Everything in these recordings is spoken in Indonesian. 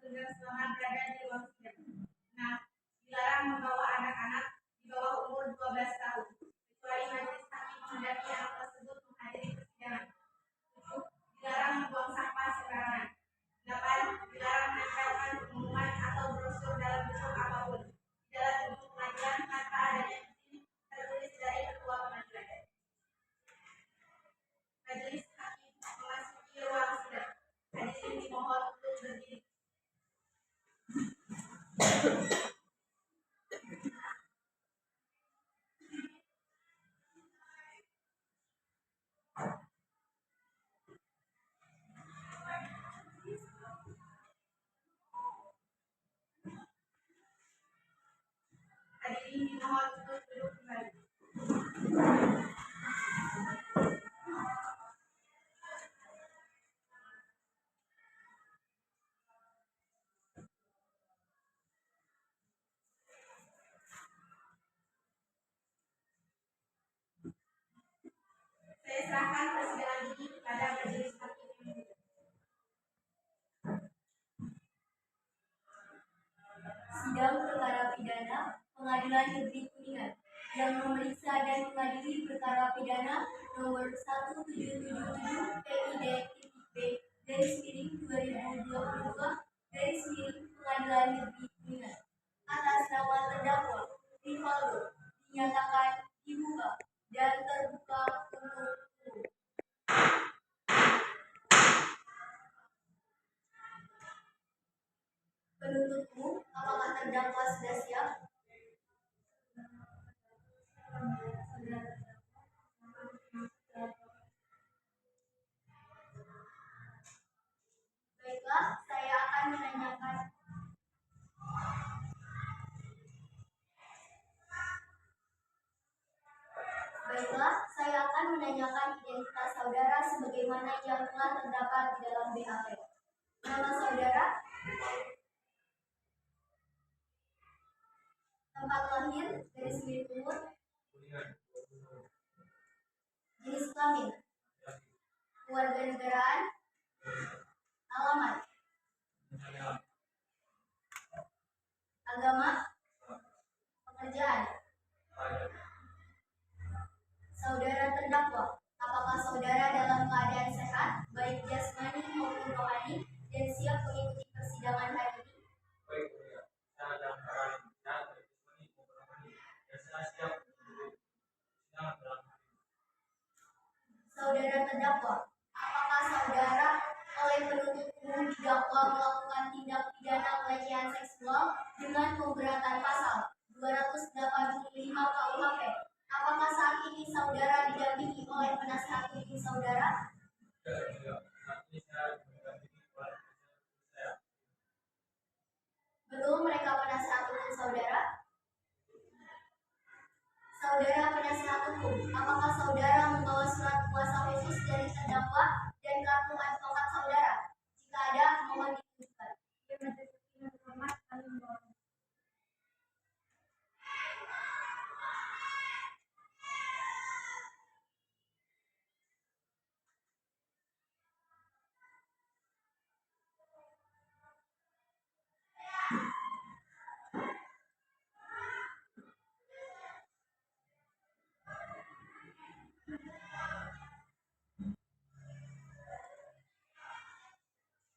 dengan selama berada di ruang sidang. Nah, dilarang membawa anak-anak di bawah umur 12 tahun, kecuali majelis hakim menghendaki anak tersebut menghadiri persidangan. 7. Dilarang membuang sampah sembarangan. 8. Dilarang menempelkan pengumuman atau brosur dalam bentuk apapun di dalam gedung pengadilan tanpa adanya izin tertulis dari ketua pengadilan. Majelis hakim memasuki ruang sidang. Hadirin dimohon untuk berdiri. Hadirin dimohon untuk duduk kembali. Saya serahkan persidangan ini kepada majelis hakim yang mulia. Sidang perkara pidana Pengadilan Negeri Kuningan yang memeriksa dan mengadili perkara pidana nomor 1777-PID-B/2022 Pengadilan Negeri Kuningan atas nama terdakwa Rivaldo dinyatakan dibuka dan terbuka untuk umum. Penuntut umum, apakah terdakwa sudah siap? Baiklah, saya akan menanyakan identitas saudara sebagaimana yang telah terdapat di dalam BAP. Nama saudara, tempat lahir, garis miring umur, jenis kelamin, kewarganegaraan, alamat, agama, pekerjaan. Saudara terdakwa, apakah saudara dalam keadaan sehat, baik jasmani maupun rohani, dan siap mengikuti persidangan hari ini? Baik, saya dalam keadaan sehat, baik jasmani maupun rohani, dan saya siap mengikuti persidangan dalam hari ini. Saudara terdakwa, apakah saudara oleh penuntut umum didakwa melakukan tindak pidana pelecehan seksual dengan pemberatan pasal 285 KUHP? Apakah saat ini saudara didampingi oleh penasihat hukum saudara? Tidak. Saat ini saya didampingi oleh penasihat saya. Betul mereka penasihat hukum saudara? Saudara penasihat hukum, apakah saudara membawa surat kuasa khusus dari terdakwa dan kartu advokat saudara? Jika ada, mohon ditunjukkan.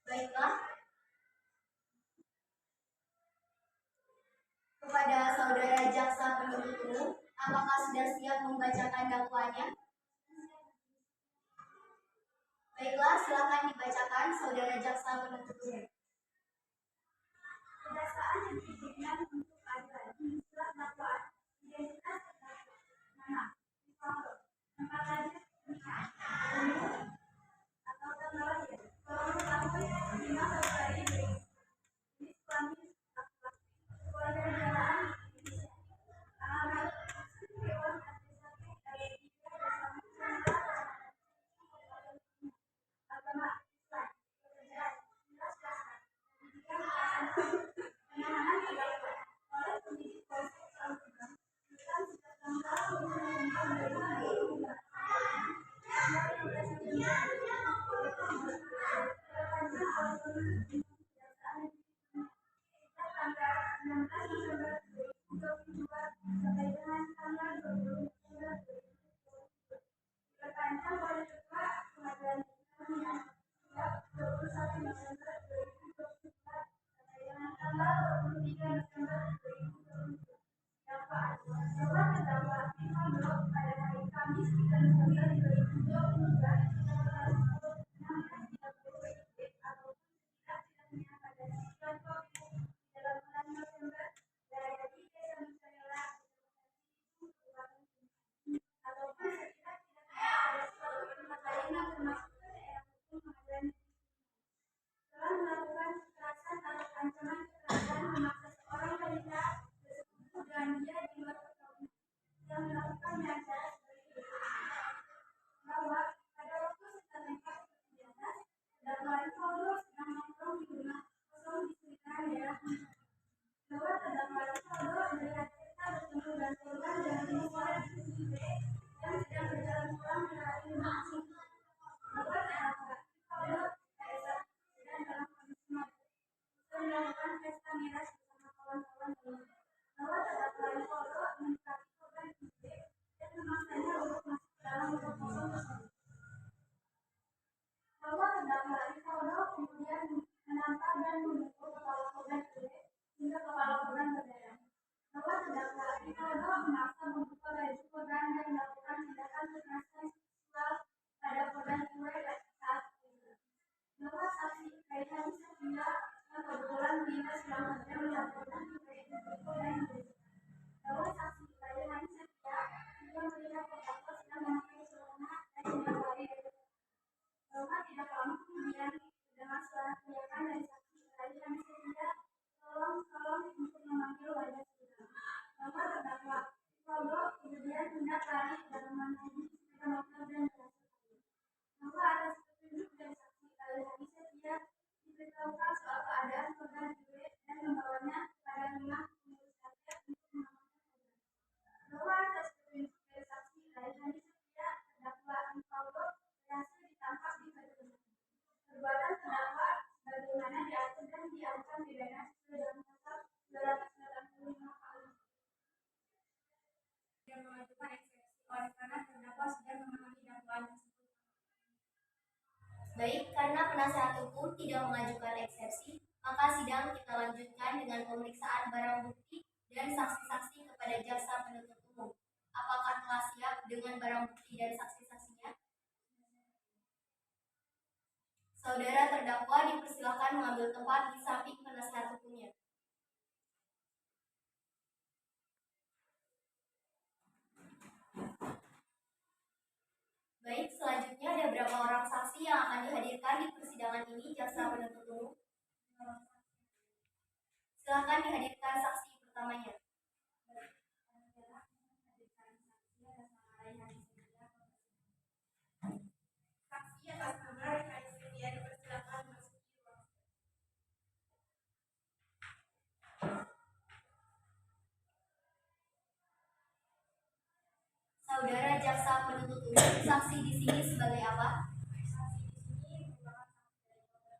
Baiklah. Kepada saudara jaksa penuntut umum, apakah sudah siap membacakan dakwaannya? Baiklah, silakan dibacakan saudara jaksa penuntut umum. Berdasarkan yang diberikan untuk keadilan di surat dakwaan, identitas terdakwa, nama, Rivaldo, tempat lahir, pernikahan, umur, atau tanggal lahir, 20 tahun, 5 Februari 2000, jenis kelamin, laki-laki, kewarganegaraan, Indonesia, alamat, Dewan Administratif RI 3 Bersama Cendera, agama, Islam, pekerjaan, jelas dasar, pendidikan kelas 4. Penahanan terdakwa oleh penyidik Polsek Sampurna bukan sejak tanggal 5 November 2002 tanggal 15 Juni sedang diancam pidana dalam pasal 285 kali dan mengajukan eksepsi oleh karena terdakwa sudah memahami dakwaan tersebut. Baik, karena penasehat hukum tidak mengajukan eksepsi, maka sidang kita lanjutkan dengan pemeriksaan barang bukti dan saksi-saksi kepada jaksa penuntut umum. Apakah telah siap dengan barang bukti dan saksi-saksinya? Saudara terdakwa dipersilakan mengambil tempat di samping penasehat hukumnya. Baik, selanjutnya ada berapa orang saksi yang akan dihadirkan di persidangan ini, jaksa penuntut umum? Silakan dihadirkan saksi pertamanya. Saksi atas nama Rekan Setian dipersilakan memasuki ruang. Saudara jaksa penuntut umum, saksi di sini sebagai apa? Saksi di sini merupakan saksi dari korban.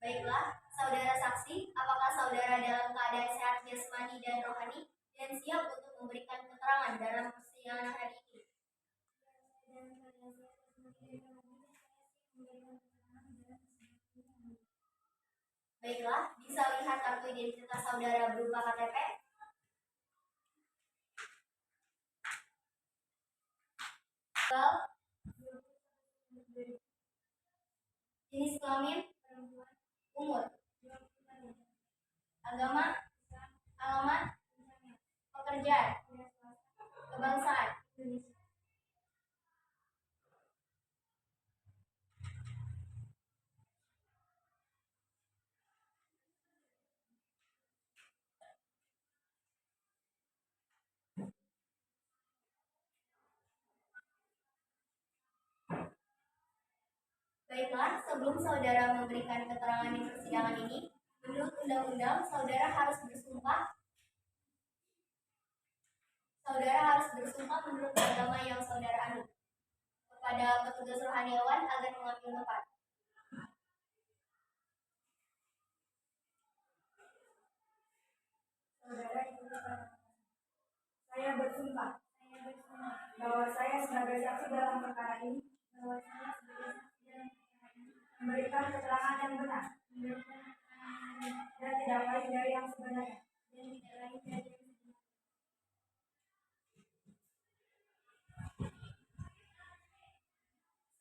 Baiklah, saudara saksi, apakah saudara dalam keadaan sehat jasmani dan rohani dan siap untuk memberikan keterangan dalam persidangan hari ini? Baiklah, bisa lihat kartu identitas saudara berupa KTP? Jenis kelamin? Umur? Agama? Alamat? Pekerjaan? Kebangsaan? Baiklah, sebelum saudara memberikan keterangan di persidangan ini, menurut undang-undang, saudara harus bersumpah. Saudara harus bersumpah menurut agama yang saudara anut kepada petugas rohaniawan agar mengambil tempat. Saudara itu saya bersumpah bahwa saya sebagai saksi dalam perkara ini memberikan keterangan yang benar dan tidak lain dari yang sebenarnya.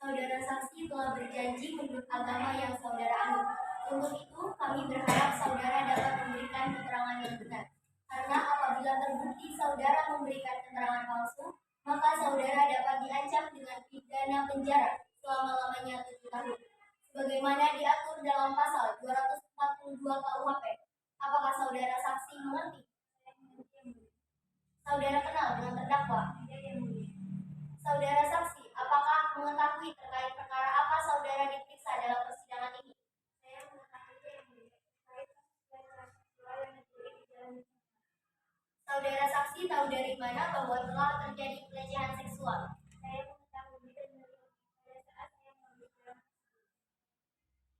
Saudara saksi telah berjanji menurut agama yang saudara anut. Untuk itu, kami berharap saudara dapat memberikan keterangan yang benar. Karena apabila terbukti saudara memberikan keterangan palsu, maka saudara dapat diancam dengan pidana penjara selama-lamanya 7 tahun. Sebagaimana diatur dalam pasal 242 KUHP. Apakah saudara saksi mengerti? Saudara kenal dengan terdakwa? Saudara saksi, apakah mengetahui terkait perkara apa saudara diperiksa dalam persidangan ini? Saudara saksi tahu dari mana bahwa telah terjadi pelecehan seksual?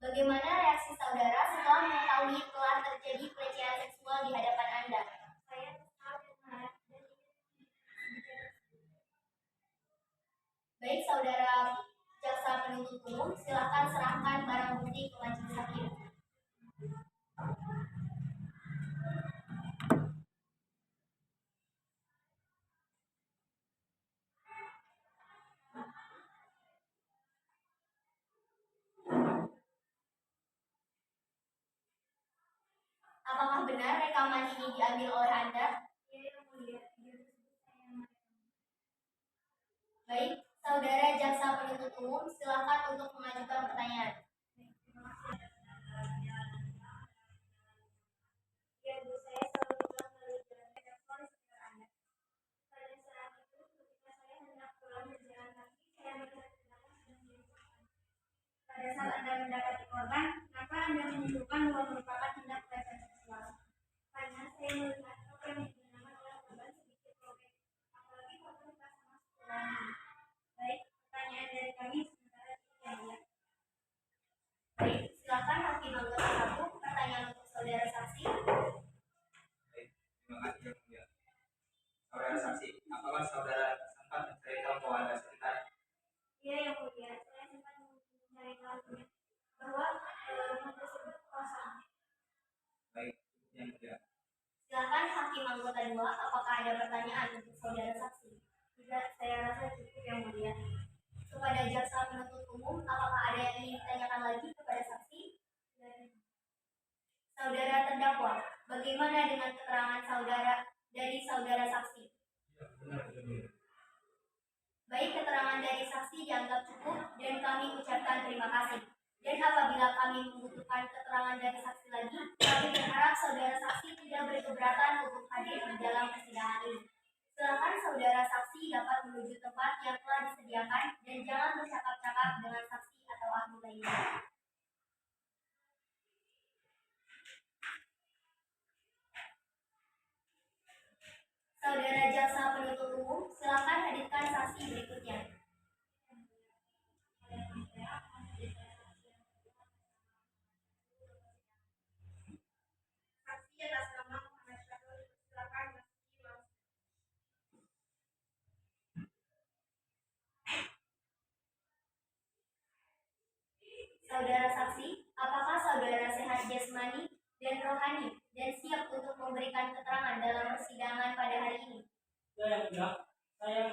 Bagaimana reaksi saudara setelah mengetahui telah terjadi pelecehan seksual di hadapan Anda? Baik, saudara jaksa penuntut umum, silakan serahkan barang bukti ke majelis hakim. Apakah benar rekaman ini diambil oleh Anda? Baik, saudara jaksa penuntut umum, silakan untuk mengajukan pertanyaan. Ya, Bu, saya selalu pulang dari jalan telepon sekitar Anda. Pada saat itu, ketika saya hendak pulang berjalan kaki, saya melihat terdakwa sedang diancam. Pada saat Anda mendapati korban, kenapa Anda menyimpulkan bahwa merupakan tindak pelecehan seksual? Karena saya melihat rok yang digunakan oleh korban sedikit robek, apalagi korban tak sama sekolahnya. Baik, pertanyaan dari kami sementara itu ya. Baik, silakan hakim Yang mulia. Silakan hakim anggota 2, apakah ada pertanyaan untuk saudara saksi? Tidak, saya rasa cukup yang mulia. Kepada jaksa penuntut umum, apakah ada yang ingin ditanyakan lagi kepada saksi? Saudara terdakwa, bagaimana dengan keterangan saudara dari saudara saksi? Ya, benar, yang mulia. Baik, keterangan dari saksi dianggap cukup dan kami ucapkan terima kasih. Dan apabila kami membutuhkan keterangan dari saksi lagi, kami berharap saudara saksi tidak berkeberatan untuk hadir di dalam persidangan ini. Silakan saudara saksi dapat menuju tempat yang telah disediakan dan jangan bercakap-cakap dengan saksi atau ahli lainnya. Saudara jaksa penuntut umum, silakan hadirkan saksi berikutnya. Saksi atas nama Muhammad Syahrul, silakan Saksi langsung. Saudara saksi, apakah saudara sehat jasmani dan rohani dan siap untuk memberikan keterangan dalam persidangan pada hari ini? Ya, yang mulia. Saya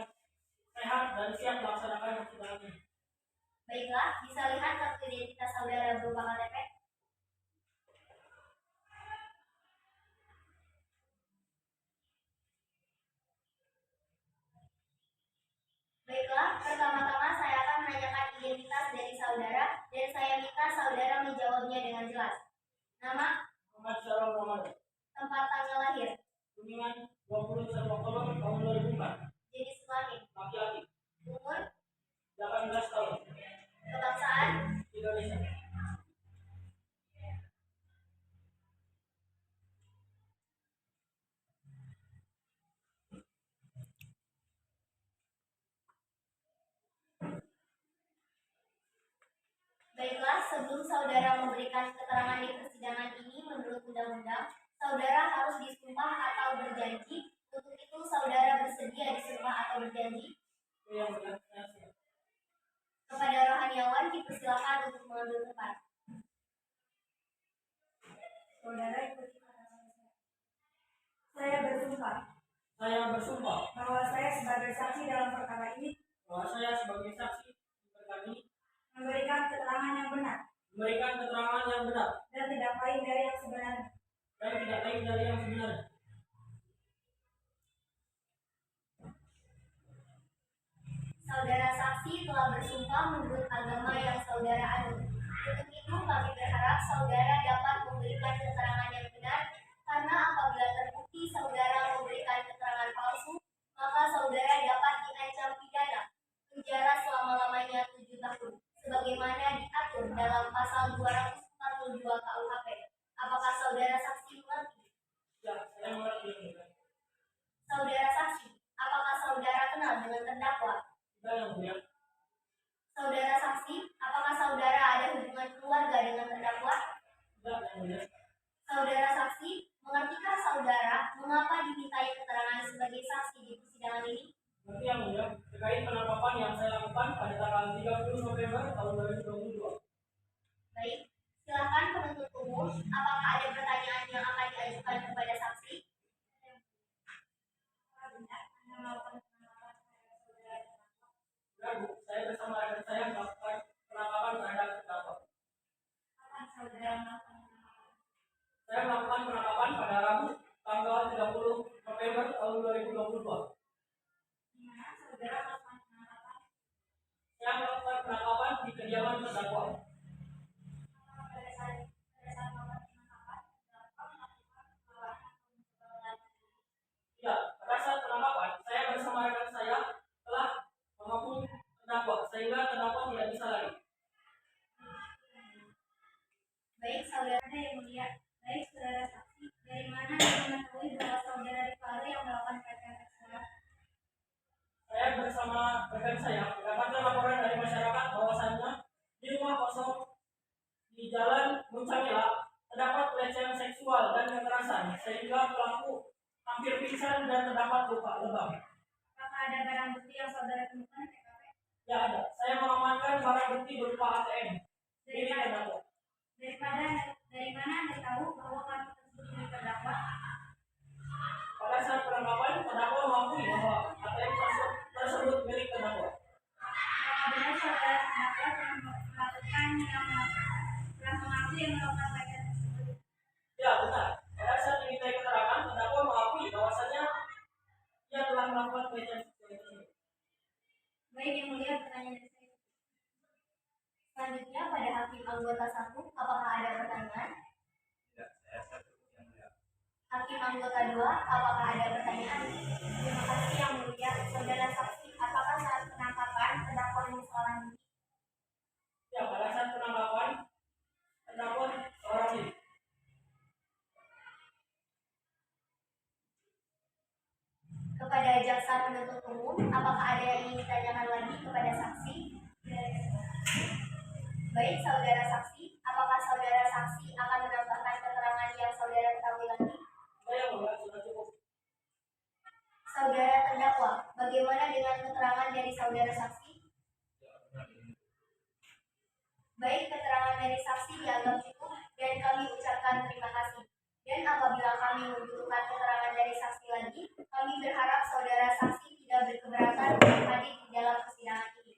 sehat dan siap melaksanakan persidangan ini. Baiklah, bisa lihat kartu identitas saudara berupa KTP? Baiklah, pertama-tama saya akan menanyakan identitas dari saudara dan saya minta saudara menjawabnya dengan jelas. Nama, Muhammad Syahrul Ramadan. tempat tanggal lahir, Kuningan 21 Oktober tahun 2004. jenis kelamin, Laki-laki. umur, 18 tahun. kebangsaan, Indonesia. Baiklah, sebelum saudara memberikan keterangan di persidangan ini menurut undang-undang, saudara harus disumpah atau berjanji. Untuk itu, saudara bersedia disumpah atau berjanji? Ya, yang mulia. Saya siap. Kepada rohaniawan dipersilakan untuk mengambil tempat. Saudara ikuti kata-kata saya. Saya bersumpah Saya bersumpah bahwa saya sebagai saksi dalam perkara ini bahwa saya sebagai saksi di perkara ini memberikan keterangan yang benar memberikan keterangan yang benar dan tidak lain dari yang sebenarnya. dan tidak lain dari yang sebenarnya. Saudara saksi telah bersumpah menurut agama yang saudara anut. Untuk itu, kami berharap saudara dapat memberikan keterangan yang benar, karena apabila terbukti saudara memberikan keterangan palsu, maka saudara dapat diancam pidana penjara selama-lamanya 7 tahun, sebagaimana diatur dalam pasal 242 KUHP. Apakah saudara saksi mengerti? Ya, saya mengerti yang mulia. Saudara saksi, apakah saudara kenal dengan terdakwa? Tidak, yang mulia. Saudara saksi, apakah saudara ada hubungan keluarga dengan terdakwa? Tidak, yang mulia. Saudara saksi, mengertikah saudara mengapa dimintai keterangan sebagai saksi di persidangan ini? Nanti yang mulia, terkait penangkapan yang saya lakukan pada tanggal 30 November tahun 2022. Baik, silakan penuntut umum, apakah ada pertanyaan yang akan diajukan kepada saksi? Ya, Bu, saya bersama rekan saya melakukan penangkapan terhadap terdakwa. Saya melakukan penangkapan pada Rabu tanggal 30 November tahun 2022. Saya melakukan penangkapan di kediaman terdakwa. Ya, pada saat penangkapan, saya bersama rekan saya telah menghapus terdakwa sehingga terdakwa tidak bisa lagi. Baik, saudara yang mulia. Baik, saudara saksi, dari mana Anda mengetahui bahwa saudara Rifaldo yang melakukan pelecehan seksual? Saya bersama rekan saya mendapatkan laporan dari masyarakat bahwasannya di rumah kosong di Jalan Muncamila terdapat pelecehan seksual dan kekerasan sehingga pelaku hampir pingsan dan terdapat luka lebam. Apakah ada barang bukti yang saudara temukan di TKP? Ya ada. Saya mengamankan barang bukti berupa ATM milik terdakwa. Dari mana Anda tahu bahwa kartu tersebut milik terdakwa? persidangan? Tidak, saya cukup yang mulia. Hakim anggota 2, apakah ada pertanyaan? Terima kasih yang mulia. Saudara saksi, apakah saat penangkapan terdakwa seorang diri? Ya, pada saat penangkapan terdakwa seorang diri. Kepada jaksa penuntut umum, apakah ada yang ingin ditanyakan lagi kepada saksi? Baik, saudara saksi, apakah saudara saksi akan menambahkan keterangan yang saudara ketahui lagi? Saya mulia, sudah cukup. Saudara terdakwa, bagaimana dengan keterangan dari saudara saksi? Ya, benar ini. Baik, keterangan dari saksi dianggap cukup dan kami ucapkan terima kasih. Dan apabila kami membutuhkan keterangan dari saksi lagi, kami berharap saudara saksi tidak berkeberatan untuk hadir di dalam persidangan ini.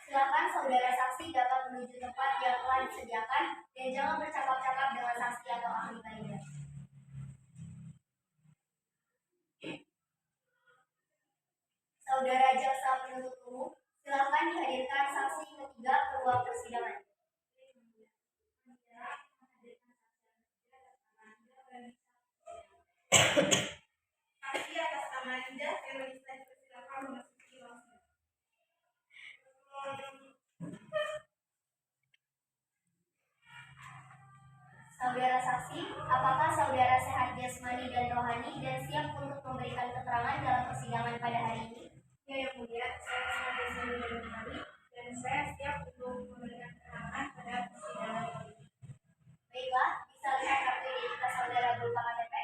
Silakan saudara saksi dapat menuju tempat yang telah disediakan dan jangan bercakap-cakap dengan saksi atau ahli lainnya. Saudara jaksa penuntut umum, silakan dihadirkan saksi ketiga ke ruang persidangan. Saksi atas nama Linda, saya persilakan memasuki ruang sidang. Saudara saksi, apakah saudara sehat jasmani dan rohani dan siap untuk memberikan keterangan dalam persidangan pada hari ini? Ya, yang mulia, saya sangat bersedia dan kembali dan saya siap untuk memberikan keterangan pada persidangan ini. Baiklah, bisa lihat kartu identitas saudara berupa KTP.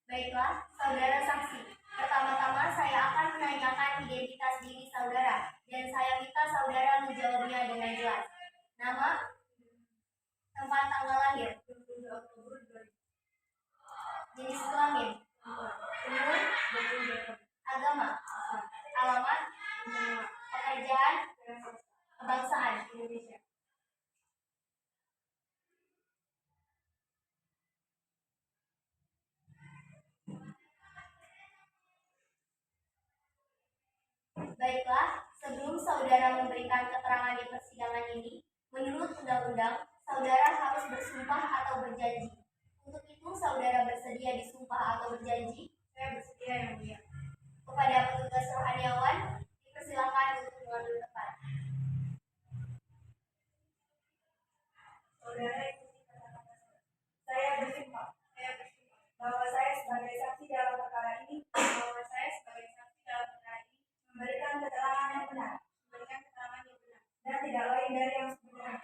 Baiklah, saudara saksi. Pertama-tama saya akan menanyakan identitas diri saudara dan saya minta saudara menjawabnya dengan jelas. Nama, tempat tanggal lahir, 22 Oktober 2000. jenis kelamin, umur, 22 agama, alamat, pekerjaan, kebangsaan. Indonesia. Baiklah, sebelum saudara memberikan keterangan di persidangan ini, menurut undang-undang, saudara harus bersumpah atau berjanji. Untuk itu, saudara bersedia disumpah atau berjanji? Saya bersedia yang mulia. Kepada petugas rohaniawan, dipersilakan untuk mengambil tempat. Saudara ikuti kata-kata saya bersumpah bahwa saya sebagai saksi dalam perkara ini memberikan keterangan yang benar, dan tidak lain dari yang sebenarnya.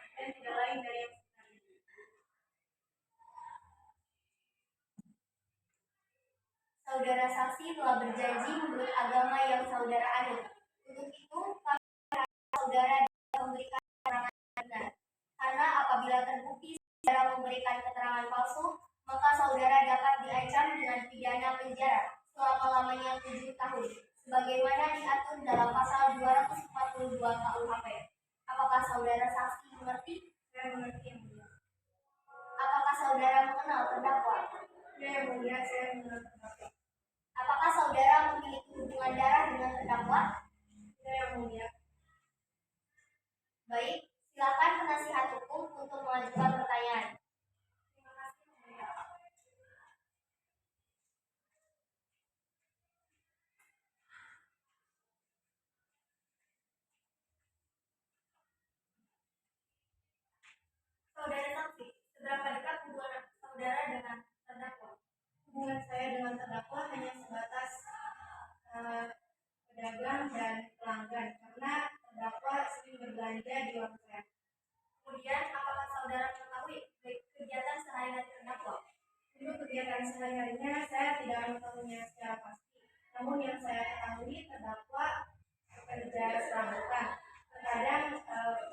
Saudara saksi telah berjanji menurut agama yang saudara anut. Untuk itu, kami berharap saudara dapat memberikan keterangan yang benar. Karena apabila terbukti saudara memberikan keterangan palsu, maka saudara dapat diancam dengan pidana penjara selama-lamanya 7 tahun, sebagaimana diatur dalam pasal 242 KUHP. Apakah saudara saksi mengerti? Saya mengerti yang mulia. Apakah saudara mengenal terdakwa? Ya, yang mulia, saya mengenal terdakwa. Apakah saudara memiliki hubungan darah dengan terdakwa? Ya, yang mulia. Baik, silakan penasihat hukum untuk mengajukan pertanyaan. Terima kasih yang mulia. Saudara saksi, seberapa dekat hubungan saudara dengan terdakwa? Hubungan saya dengan terdakwa hanya sebatas pedagang dan pelanggan, karena terdakwa sering berbelanja di warung saya. Kemudian, apakah saudara mengetahui kegiatan sehari-hari terdakwa? Untuk kegiatan sehari-harinya saya tidak mengetahuinya secara pasti. Namun yang saya ketahui, terdakwa bekerja serabutan. Terkadang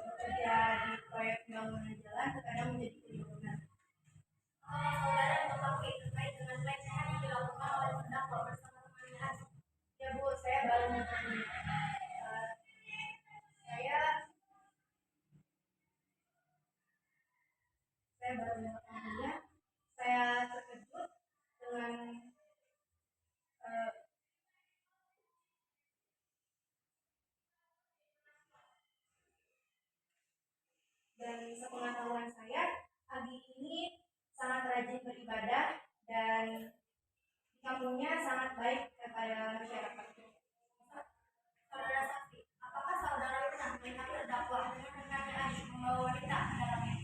bekerja di proyek pembangunan jalan, terkadang menjadi kuli bangunan. Apakah saudara mengetahui terkait dengan pelecehan yang dilakukan oleh terdakwa bersama temannya? Ya Bu, saya baru mengetahui. Saya baru mengetahuinya. Saya terkejut dengan sepengetahuan saya, Agi ini sangat rajin beribadah dan kampungnya sangat baik kepada masyarakat. Saudara saksi, apakah saudara pernah melihat terdakwa dengan rekannya Agi membawa wanita ke dalamnya?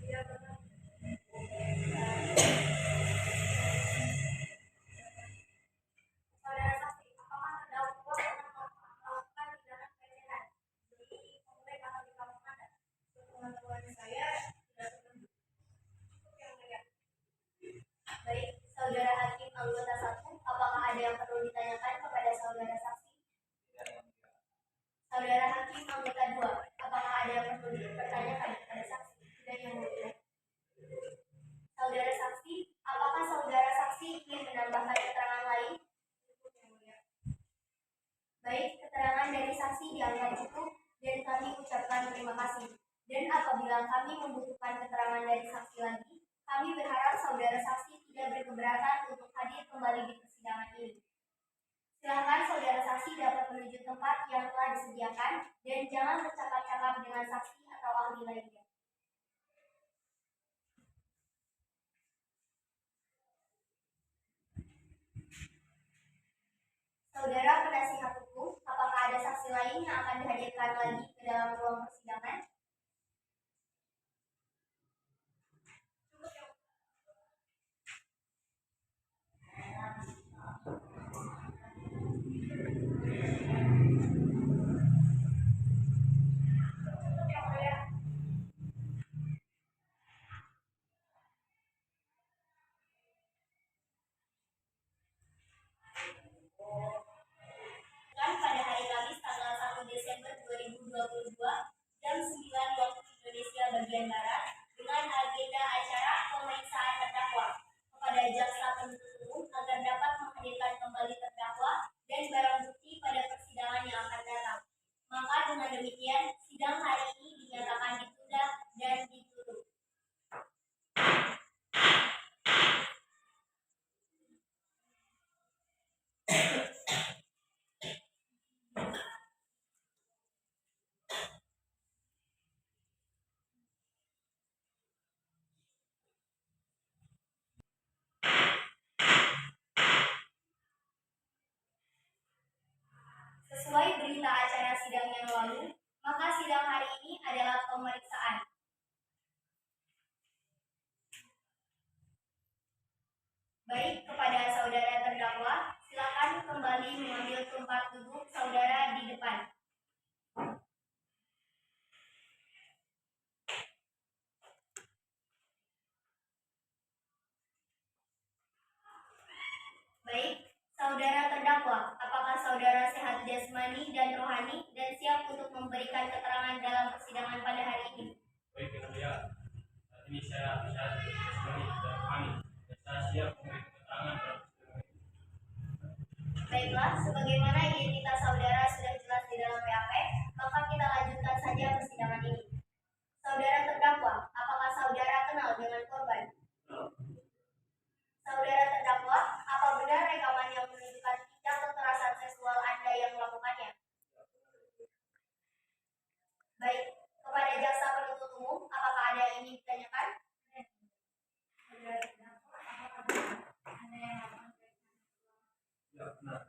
Tidak pernah. Saudara saksi, apakah terdakwa pernah melakukan tindakan pelecehan di komplek atau di kampung Anda? Sepengetahuan saya tidak pernah. Yang mulia. Baik, saudara hakim anggota 1, apakah ada yang perlu ditanyakan kepada saudara saksi? Tidak yang mulia. Saudara hakim anggota 2, apakah ada yang perlu dipertanyakan kepada saksi? Tidak yang mulia. Saudara saksi, apakah saudara saksi ingin menambahkan keterangan lain? Yang mulia. Baik, keterangan dari saksi dianggap cukup dan kami ucapkan terima kasih. Dan apabila kami membutuhkan keterangan dari saksi lagi, kami berharap saudara saksi tidak berkeberatan untuk hadir kembali di persidangan ini. Silakan saudara saksi dapat menuju tempat yang telah disediakan dan jangan bercakap-cakap dengan saksi atau ahli lainnya. Saudara penasihat hukum, apakah ada saksi lain yang akan dihadirkan lagi ke dalam ruang persidangan? Cukup yang mulia. Dan pada hari Kamis tanggal 1 Desember 2022 jam 9 waktu Indonesia bagian Barat dengan agenda acara pemeriksaan terdakwa kepada jaksa penuntut umum agar dapat menghadirkan kembali terdakwa dan barang bukti pada persidangan yang akan datang. Maka dengan demikian sidang hari ini dinyatakan ditunda dan ditutup. Sesuai berita acara sidang yang lalu, maka sidang hari ini adalah pemeriksaan. Baik, kepada saudara terdakwa, silakan kembali mengambil tempat duduk saudara di depan. Baik, saudara terdakwa, apakah saudara sehat jasmani dan rohani dan siap untuk memberikan keterangan dalam persidangan pada hari ini? Baik yang mulia. Saat ini saya jasmani dan rohani dan saya siap memberi keterangan dalam persidangan ini. Baiklah, sebagaimana identitas saudara sudah jelas di dalam PAP, maka kita lanjutkan saja persidangan ini. Saudara terdakwa, apakah saudara kenal dengan korban? Saudara terdakwa, apa benar rekaman yang menunjukkan tindak kekerasan seksual Anda yang melakukannya? Baik, kepada jaksa penuntut umum, apakah ada yang ingin ditanyakan? Saudara terdakwa, apakah benar Anda yang melakukan pelecehan seksual? Ya benar.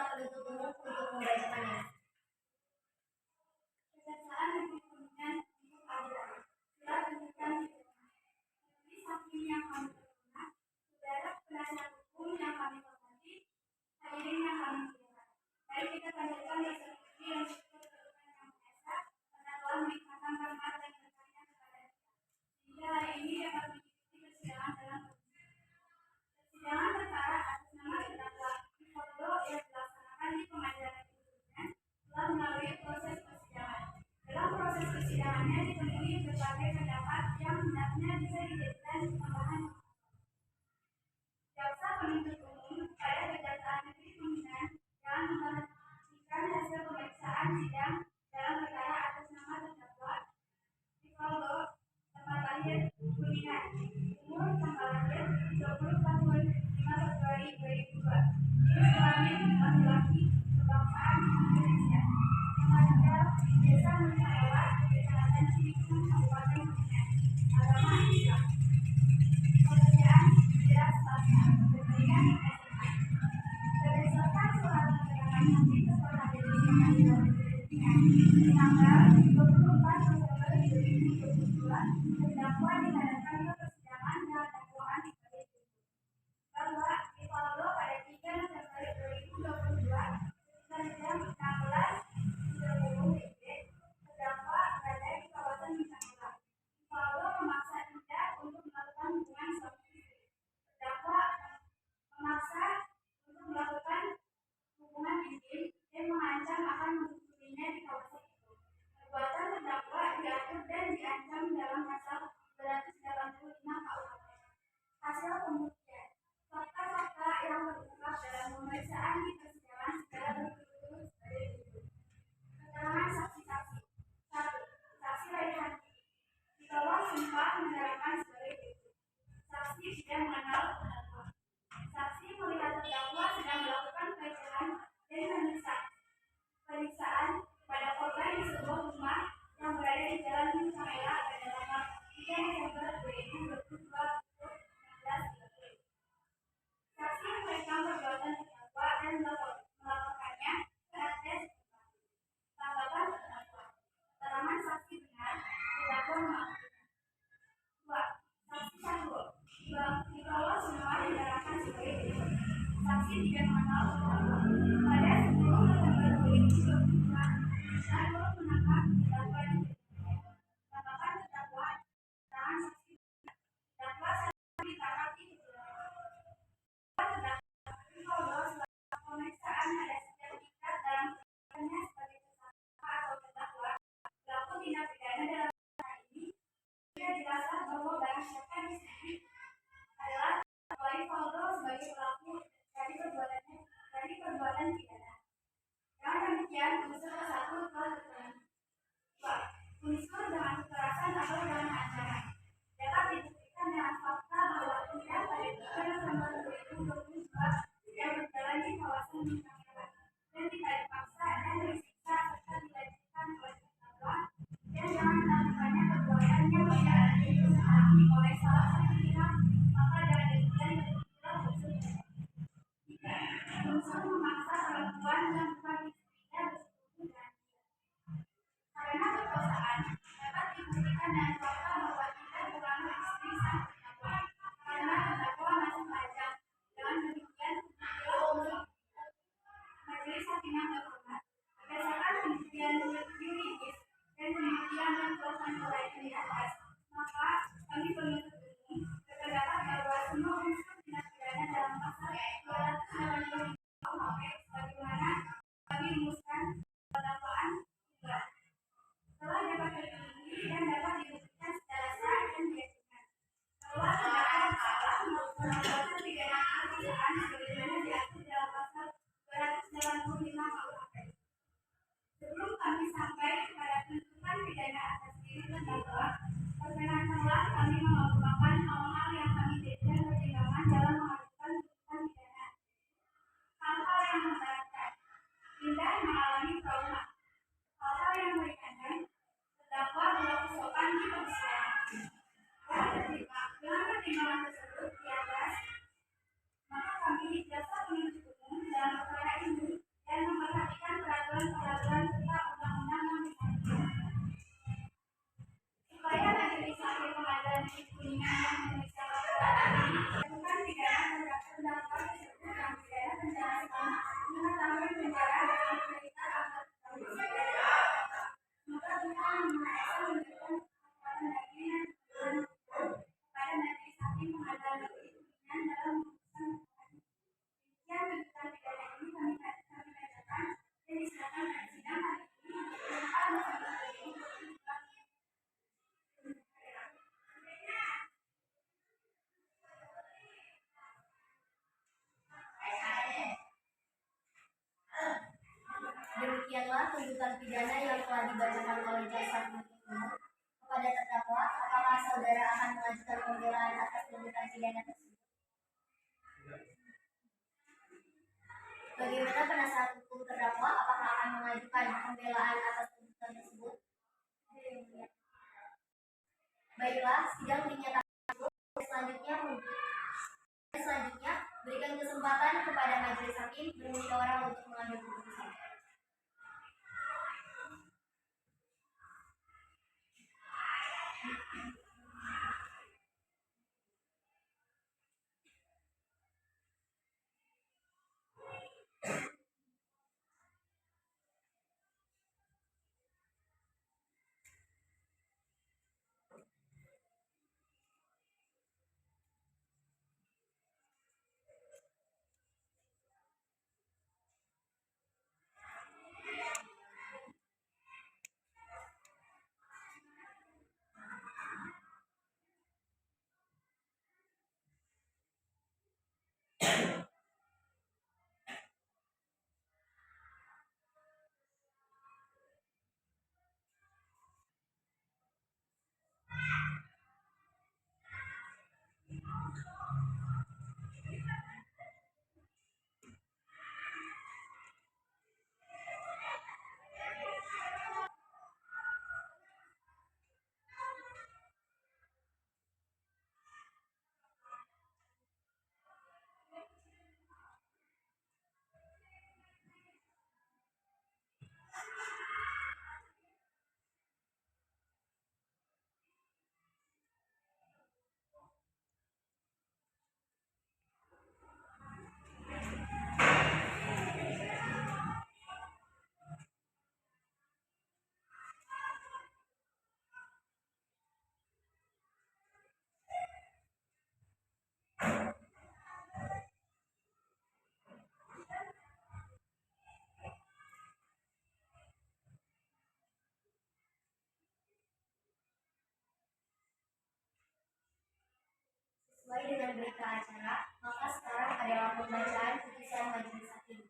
penuntut umum untuk membacakannya. Kejaksaan Negeri Kuningan untuk keadilan. Surat tuntutan majelis hakim yang kami hormati, saudara penasihat hukum yang kami hormati, hadirin yang kami muliakan. Mari kita panjatkan rasa syukur yang syukur kepada Yang Maha Esa karena telah melimpahkan rahmat dan berkahnya kepada kita, sehingga hari ini dapat mengikuti persidangan dalam persidangan perkara atas nama terdakwa Ifordo yang dilaksanakan di Pengadilan Negeri Kuningan telah melalui proses persidangan. Dalam proses persidangannya dipenuhi berbagai pendapat yang hendaknya bisa dijadikan tambahan. Jaksa penuntut umum pada Kejaksaan Negeri Kuningan yang memperhatikan hasil pemeriksaan sidang dalam perkara atas nama terdakwa Ifordo, tempat lahir Kuningan, umur tanggal lahir 20 tahun 5 Februari 2002, jenis kelamin laki-laki, kebangsaan Indonesia, tempat tinggal Desa Nusaewa, Kecamatan Cibitung, Kabupaten Kuningan, agama Islam, pekerjaan jelas swasta, pendidikan SMA. Berdasarkan surat keterangan Hakim Ketua Majelis Pengadilan Negeri Kuningan tanggal 24 November 2022, terdakwa dihadapkan ke persidangan dengan dakwaan sebagai berikut. Bahwa Ivaldo pada 3 November 2022 sekitar jam 16.30 WIB, terdakwa berada di kawasan Bintang. Ivaldo memaksa Ida untuk melakukan hubungan suami istri. Terdakwa memaksa untuk melakukan hubungan intim dan mengancam akan membunuhnya di kawasan itu. Perbuatan terdakwa diatur dan diancam dalam pasal 285 KUHP. Hasil pembuktian. Fakta-fakta yang terungkap dalam pemeriksaan di persidangan secara berturut-turut sebagai berikut. Keterangan saksi-saksi. 1. Saksi Raihanti di bawah sumpah menerangkan sebagai berikut. Saksi tidak mengenal terdakwa. Saksi melihat terdakwa sedang melakukan pelecehan dan pemeriksaan pada korban di sebuah rumah yang berada di Jalan Nusaewa pada tanggal 3 November 2022 pukul 16.30. Saksi merekam perbuatan terdakwa dan melaporkannya ke Atres. Tanggapan terdakwa. Keterangan saksi benar, terdakwa mengakui. 2. Saksi Sahrul di bawah semua diterangkan sebagai berikut. Saksi tidak mengenal terdakwa. Pada 10 November 2022, Sahrul menangkap terdakwa di Jepang. Tanggapan terdakwa. Keterangan saksi benar, terdakwa Sahrul ditangkap di pemeriksaan ada setiap tingkat dalam keterangannya sebagai tersangka atau terdakwa pelaku tindak pidana dalam perkara ini. Ia jelaskan bahwa barang siapa di sini adalah terdakwa Ivaldo sebagai pelaku dari perbuatan pidana. Dengan demikian, unsur ke-1 telah terpenuhi. 2. Unsur dengan kekerasan atau dengan ancaman dapat dibuktikan dengan fakta bahwa tidak pada 3 November 2022 yang berjalan di kawasan Bintang dan tidak dipaksa dan disiksa serta dilanjutkan oleh terdakwa dan dengan melakukannya perbuatannya pada anak itu sendiri oleh salah satu pihak, maka dengan demikian terciptalah unsur pidana. 3. Unsur memaksa perempuan yang bukan istrinya bersetubuh dengan dia. Karena perkosaan dapat dibuktikan dengan fakta bahwa tidak bukanlah istri sang terdakwa karena terdakwa masih lajang. Dengan demikian terciptalah unsur. Majelis Hakim yang terhormat, berdasarkan pembuktian yuridis dan pembuktian yang telah kami uraikan di atas, maka kami penuntut umum berpendapat bahwa semua unsur tindak pidana dalam pasal 285 KUHP sebagaimana kami rumuskan dakwaan tunggal telah dapat terpenuhi dan dapat dibuktikan secara sah dan meyakinkan bahwa terdakwa salah melakukan perbuatan pidana perkosaan sebagaimana diatur dalam pasal 285 KUHP. Sebelum kami sampai kepada tuntutan pidana atas diri terdakwa, perkenankanlah kami mengajukan tuntutan pidana yang telah dibacakan oleh jaksa penuntut umum kepada terdakwa, apakah saudara akan mengajukan pembelaan atas tuntutan pidana tersebut? Bagaimana penasehat hukum terdakwa, apakah akan mengajukan pembelaan atas tuntutan tersebut? Baiklah, sidang dinyatakan tutup. Selanjutnya, berikan kesempatan kepada majelis hakim bermusyawarah untuk mengambil keputusan. Sesuai dengan berita acara, maka sekarang adalah pembacaan putusan majelis hakim.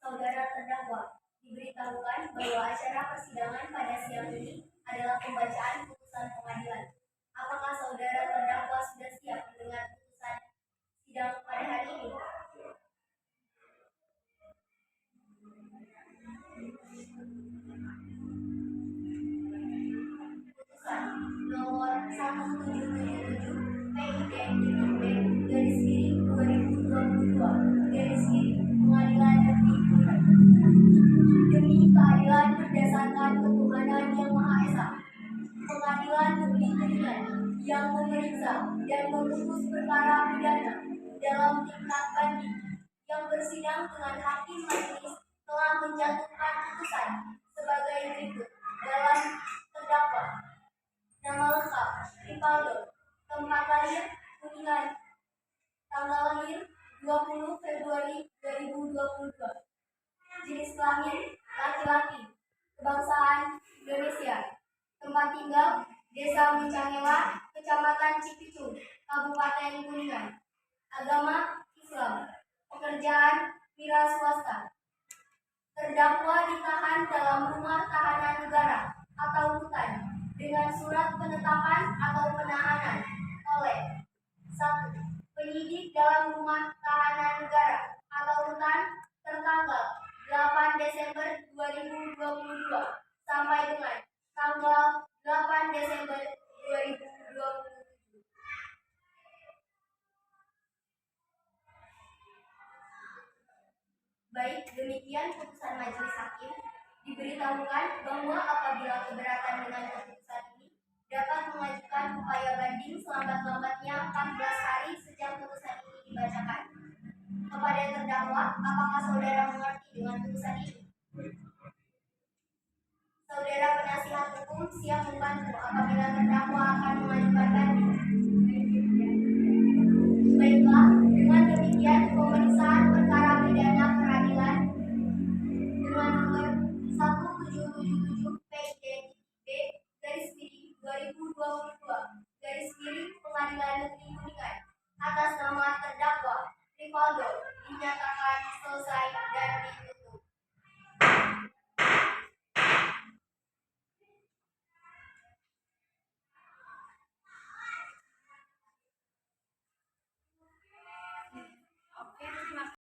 Saudara terdakwa, diberitahukan bahwa acara persidangan pada siang ini adalah pembacaan putusan pengadilan. Apakah saudara terdakwa sudah siap mendengar putusan sidang pada hari ini? Putusan nomor 1777 PID-B/2022 Pengadilan Negeri Bungar. Demi keadilan berdasarkan ketuhanan yang Maha Esa, Pengadilan Negeri Kuningan yang memeriksa dan memutus perkara pidana dalam tingkat banding yang bersidang dengan hakim majelis telah menjatuhkan putusan sebagai berikut dalam terdakwa: nama lengkap Rivaldo, tempat lahir Kuningan, tanggal lahir 20 Februari 2022, jenis kelamin laki-laki, kebangsaan Indonesia, tempat tinggal Desa Mencangela, Kecamatan Cipicu, Kabupaten Kuningan, agama Islam, pekerjaan wira swasta. Terdakwa ditahan dalam rumah tahanan negara atau rutan dengan surat penetapan atau penahanan oleh 1. Penyidik dalam rumah tahanan negara atau rutan tertanggal 8 Desember 2022 sampai dengan tanggal 8 Desember 2027. Baik, demikian putusan majelis hakim. Diberitahukan bahwa apabila keberatan dengan keputusan ini, dapat mengajukan upaya banding selambat-lambatnya 14 hari sejak putusan ini dibacakan. Kepada terdakwa, apakah saudara mengerti dengan putusan ini? Saudara penasihat hukum siap membantu apabila terdakwa akan mengajukan banding. Baiklah, dengan demikian